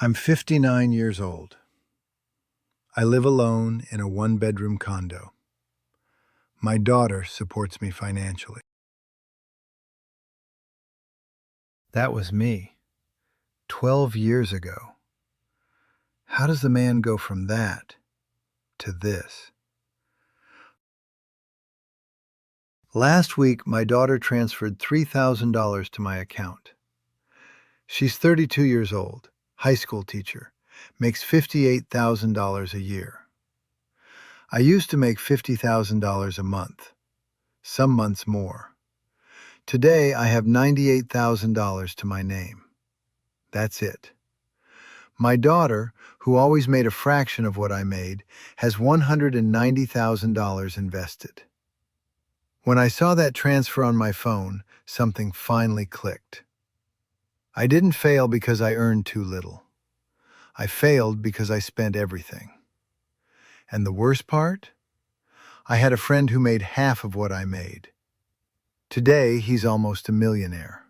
I'm 59 years old. I live alone in a one-bedroom condo. My daughter supports me financially. That was me, 12 years ago. How does the man go from that to this? Last week, my daughter transferred $3,000 to my account. She's 32 years old, high school teacher, makes $58,000 a year. I used to make $50,000 a month, some months more. Today, I have $98,000 to my name. That's it. My daughter, who always made a fraction of what I made, has $190,000 invested. When I saw that transfer on my phone, something finally clicked. I didn't fail because I earned too little. I failed because I spent everything. And the worst part? I had a friend who made half of what I made. Today, he's almost a millionaire.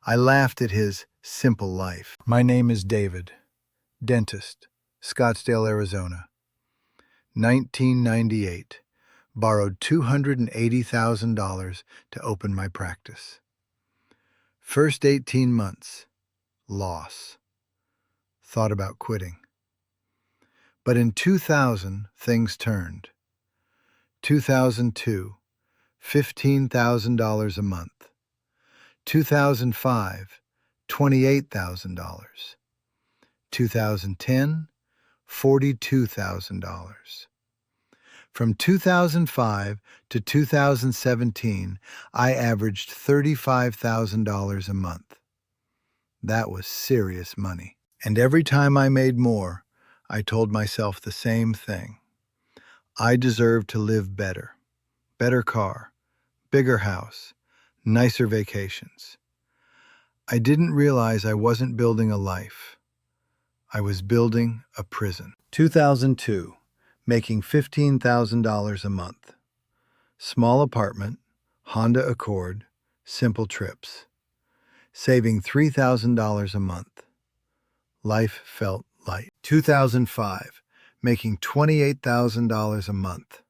I laughed at his simple life. My name is David, dentist, Scottsdale, Arizona. 1998. Borrowed $280,000 to open my practice. First 18 months, loss. Thought about quitting. But in 2000, things turned. 2002, $15,000 a month. 2005, $28,000. 2010, $42,000. From 2005 to 2017, I averaged $35,000 a month. That was serious money. And every time I made more, I told myself the same thing. I deserve to live better. Better car, bigger house, nicer vacations. I didn't realize I wasn't building a life. I was building a prison. 2002. Making $15,000 a month. Small apartment, Honda Accord, simple trips. Saving $3,000 a month. Life felt light. 2005, making $28,000 a month.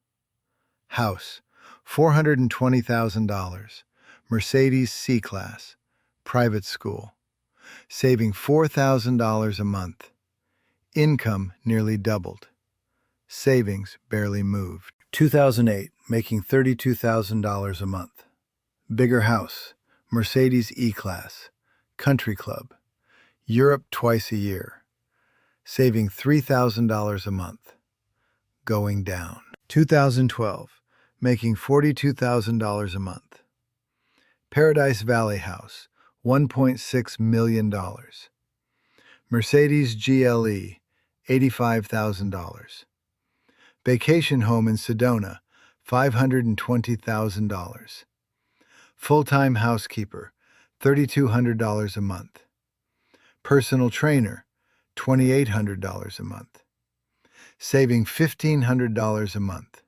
House, $420,000. Mercedes C-Class, private school. Saving $4,000 a month. Income nearly doubled. Savings barely moved. 2008, making $32,000 a month. Bigger house, Mercedes E-Class, country club, Europe twice a year. Saving $3,000 a month. Going down. 2012, making $42,000 a month. Paradise Valley house, $1.6 million. Mercedes GLE, $85,000. Vacation home in Sedona, $520,000. Full-time housekeeper, $3,200 a month. Personal trainer, $2,800 a month. Saving $1,500 a month.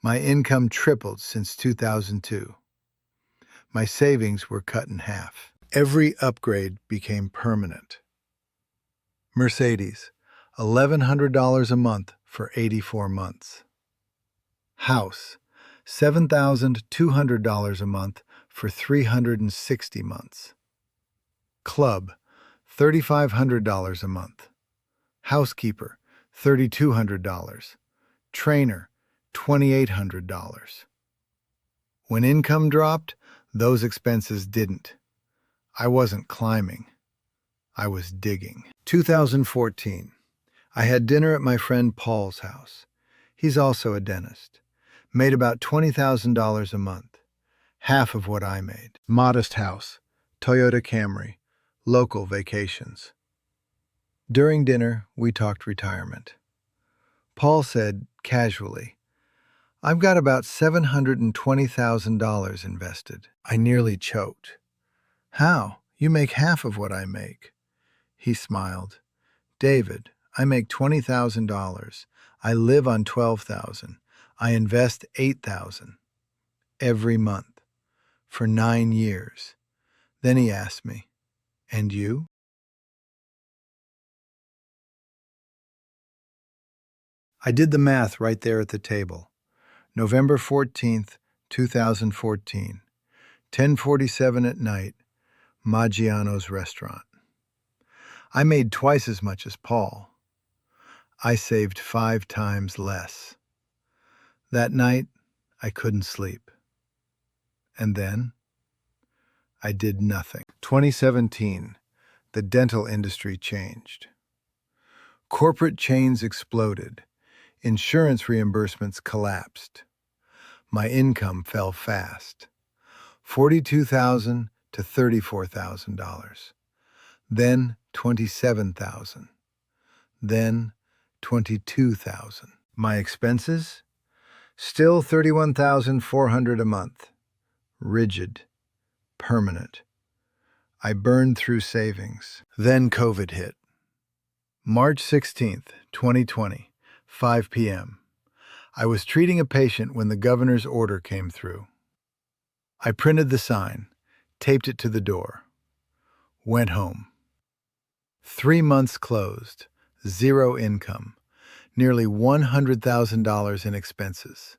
My income tripled since 2002. My savings were cut in half. Every upgrade became permanent. Mercedes, $1,100 a month for 84 months. House, $7,200 a month for 360 months. Club, $3,500 a month. Housekeeper, $3,200. Trainer, $2,800. When income dropped, those expenses didn't. I wasn't climbing. I was digging. 2014. I had dinner at my friend Paul's house. He's also a dentist. Made about $20,000 a month. Half of what I made. Modest house, Toyota Camry, local vacations. During dinner, we talked retirement. Paul said, casually, I've got about $720,000 invested. I nearly choked. How? You make half of what I make. He smiled. David, I make $20,000. I live on $12,000. I invest $8,000 every month for 9 years. Then he asked me, and you? I did the math right there at the table. November 14th, 2014, 10:47 at night, Maggiano's restaurant. I made twice as much as Paul. I saved 5 times less. That night, I couldn't sleep. And then, I did nothing. 2017, the dental industry changed. Corporate chains exploded. Insurance reimbursements collapsed. My income fell fast. $42,000 to $34,000. Then $27,000. Then $22,000. My expenses? Still $31,400 a month. Rigid. Permanent. I burned through savings. Then COVID hit. March 16th, 2020, 5 p.m. I was treating a patient when the governor's order came through. I printed the sign, taped it to the door, went home. 3 months closed, zero income, nearly $100,000 in expenses.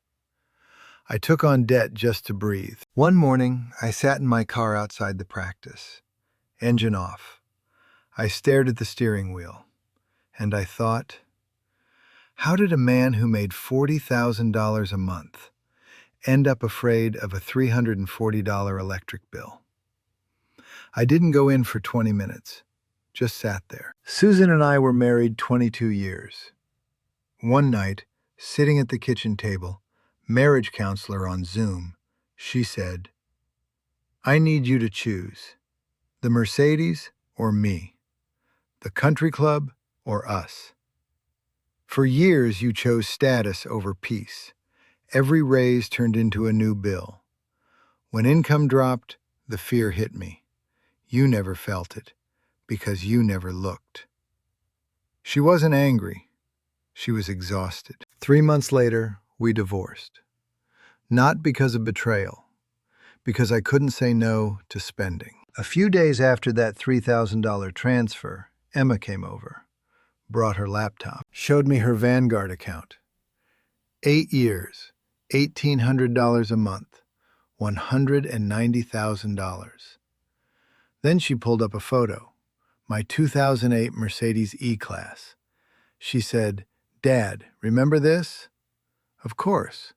I took on debt just to breathe. One morning, I sat in my car outside the practice, engine off. I stared at the steering wheel, and I thought, how did a man who made $40,000 a month end up afraid of a $340 electric bill? I didn't go in for 20 minutes, just sat there. Susan and I were married 22 years. One night, sitting at the kitchen table, marriage counselor on Zoom, she said, I need you to choose, the Mercedes or me, the country club or us. For years you chose status over peace. Every raise turned into a new bill. When income dropped, the fear hit me. You never felt it, because you never looked. She wasn't angry. She was exhausted. 3 months later, we divorced. Not because of betrayal, because I couldn't say no to spending. A few days after that $3,000 transfer, Emma came over, brought her laptop, showed me her Vanguard account. 8 years, $1,800 a month, $190,000. Then she pulled up a photo, my 2008 Mercedes E-Class. She said, Dad, remember this? Of course.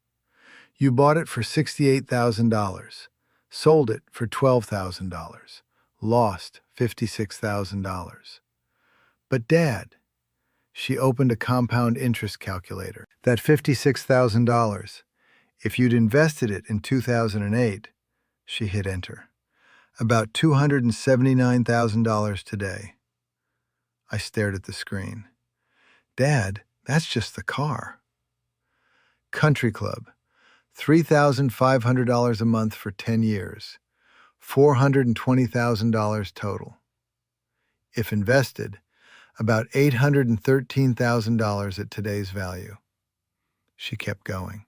You bought it for $68,000, sold it for $12,000, lost $56,000. But Dad, she opened a compound interest calculator. That $56,000, if you'd invested it in 2008, she hit enter. About $279,000 today. I stared at the screen. Dad, that's just the car. Country Club, $3,500 a month for 10 years, $420,000 total. If invested, about $813,000 at today's value. She kept going.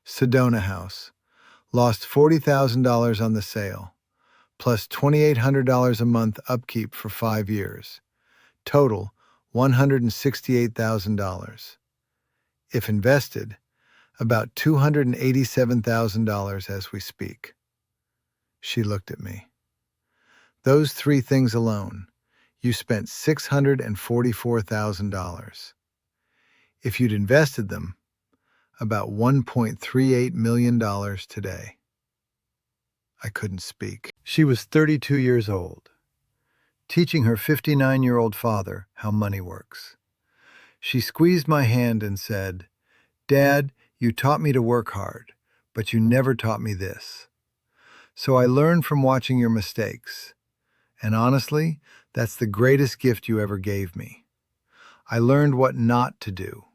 Sedona House, lost $40,000 on the sale, plus $2,800 a month upkeep for 5 years. Total, $168,000. If invested, about $287,000 as we speak. She looked at me. Those 3 things alone, you spent $644,000. If you'd invested them, about $1.38 million today. I couldn't speak. She was 32 years old, teaching her 59-year-old father how money works. She squeezed my hand and said, Dad, you taught me to work hard, but you never taught me this. So I learned from watching your mistakes. And honestly, that's the greatest gift you ever gave me. I learned what not to do.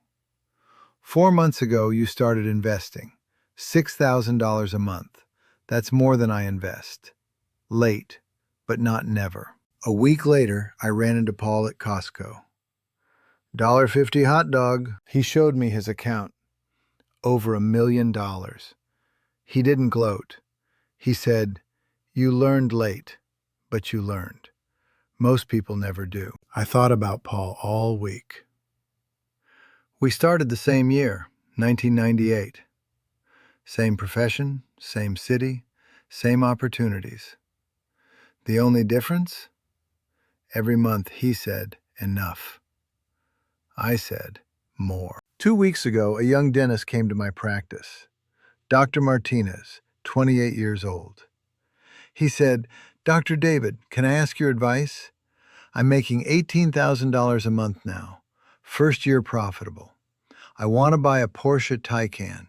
4 months ago, you started investing. $6,000 a month. That's more than I invest. Late, but not never. A week later, I ran into Paul at Costco. $1.50 hot dog. He showed me his account. Over $1 million. He didn't gloat. He said, You learned late, but you learned. Most people never do. I thought about Paul all week. We started the same year, 1998. Same profession, same city, same opportunities. The only difference? Every month he said, enough. I said, more. 2 weeks ago, a young dentist came to my practice. Dr. Martinez, 28 years old. He said, Dr. David, can I ask your advice? I'm making $18,000 a month now. First year profitable. I want to buy a Porsche Taycan,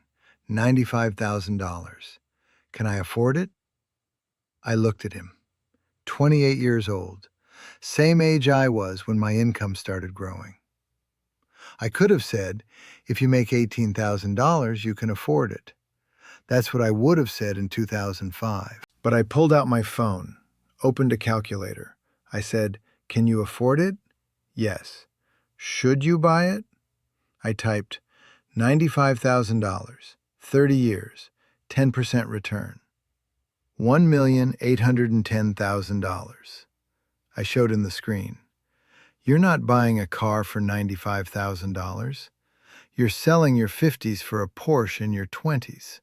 $95,000. Can I afford it? I looked at him. 28 years old. Same age I was when my income started growing. I could have said, if you make $18,000, you can afford it. That's what I would have said in 2005. But I pulled out my phone, opened a calculator. I said, can you afford it? Yes. Should you buy it? I typed $95,000, 30 years, 10% return. $1,810,000. I showed him the screen. You're not buying a car for $95,000. You're selling your 50s for a Porsche in your 20s.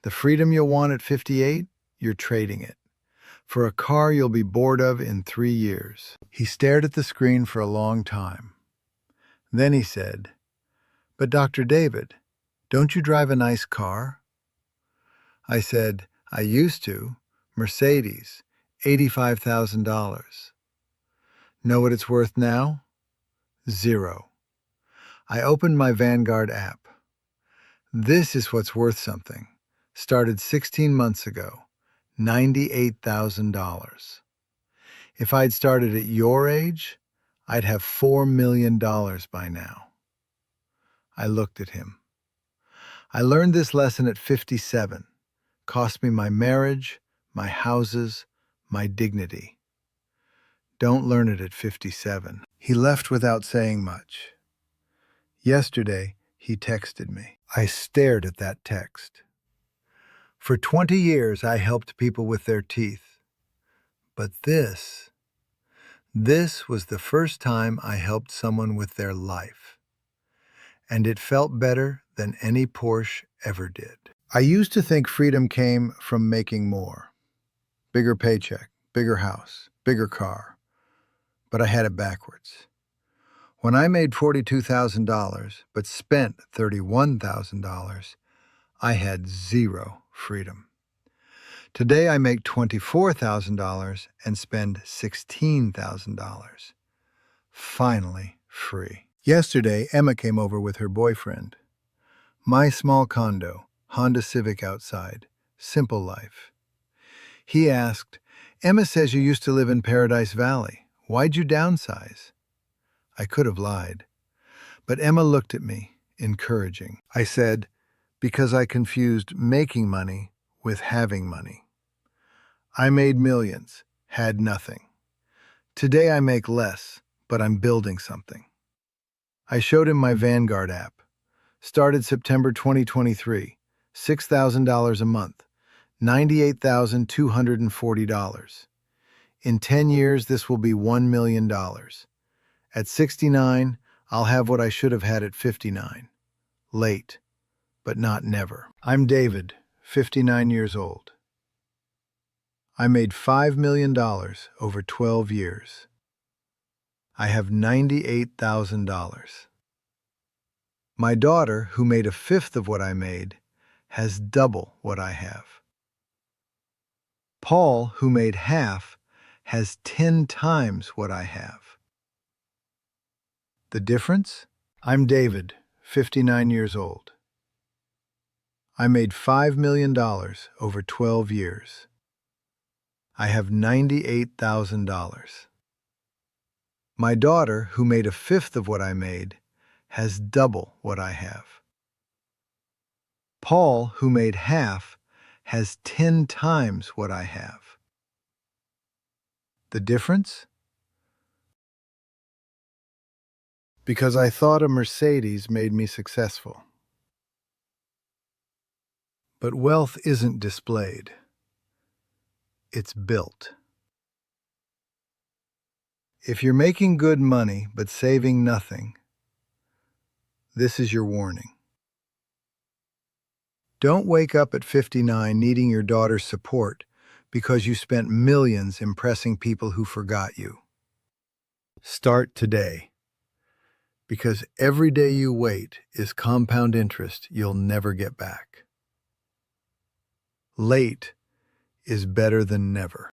The freedom you'll want at 58, you're trading it for a car you'll be bored of in 3 years. He stared at the screen for a long time. Then he said, but Dr. David, don't you drive a nice car? I said, I used to. Mercedes, $85,000. Know what it's worth now? Zero. I opened my Vanguard app. This is what's worth something. Started 16 months ago. $98,000. If I'd started at your age, I'd have $4 million by now. I looked at him. I learned this lesson at 57. Cost me my marriage, my houses, my dignity. Don't learn it at 57. He left without saying much. Yesterday, he texted me. I stared at that text. For 20 years, I helped people with their teeth. But this was the first time I helped someone with their life. And it felt better than any Porsche ever did. I used to think freedom came from making more. Bigger paycheck, bigger house, bigger car. But I had it backwards. When I made $42,000 but spent $31,000, I had zero freedom. Today I make $24,000 and spend $16,000. Finally free. Yesterday, Emma came over with her boyfriend. My small condo, Honda Civic outside, simple life. He asked, Emma says you used to live in Paradise Valley. Why'd you downsize? I could have lied. But Emma looked at me, encouraging. I said, because I confused making money with having money. I made millions, had nothing. Today I make less, but I'm building something. I showed him my Vanguard app. Started September 2023, $6,000 a month, $98,240. In 10 years, this will be $1 million. At 69, I'll have what I should have had at 59. Late, but not never. I'm David, 59 years old. I made $5 million over 12 years. I have $98,000. My daughter, who made a fifth of what I made, has double what I have. Paul, who made half, has 10 times what I have. The difference? I'm David, 59 years old. I made $5 million over 12 years. I have $98,000. My daughter, who made a fifth of what I made, has double what I have. Paul, who made half, has 10 times what I have. The difference? Because I thought a Mercedes made me successful. But wealth isn't displayed. It's built. If you're making good money but saving nothing, This is your warning. Don't wake up at 59 needing your daughter's support because you spent millions impressing people who forgot you. Start today, because every day you wait is compound interest you'll never get back. Late is better than never.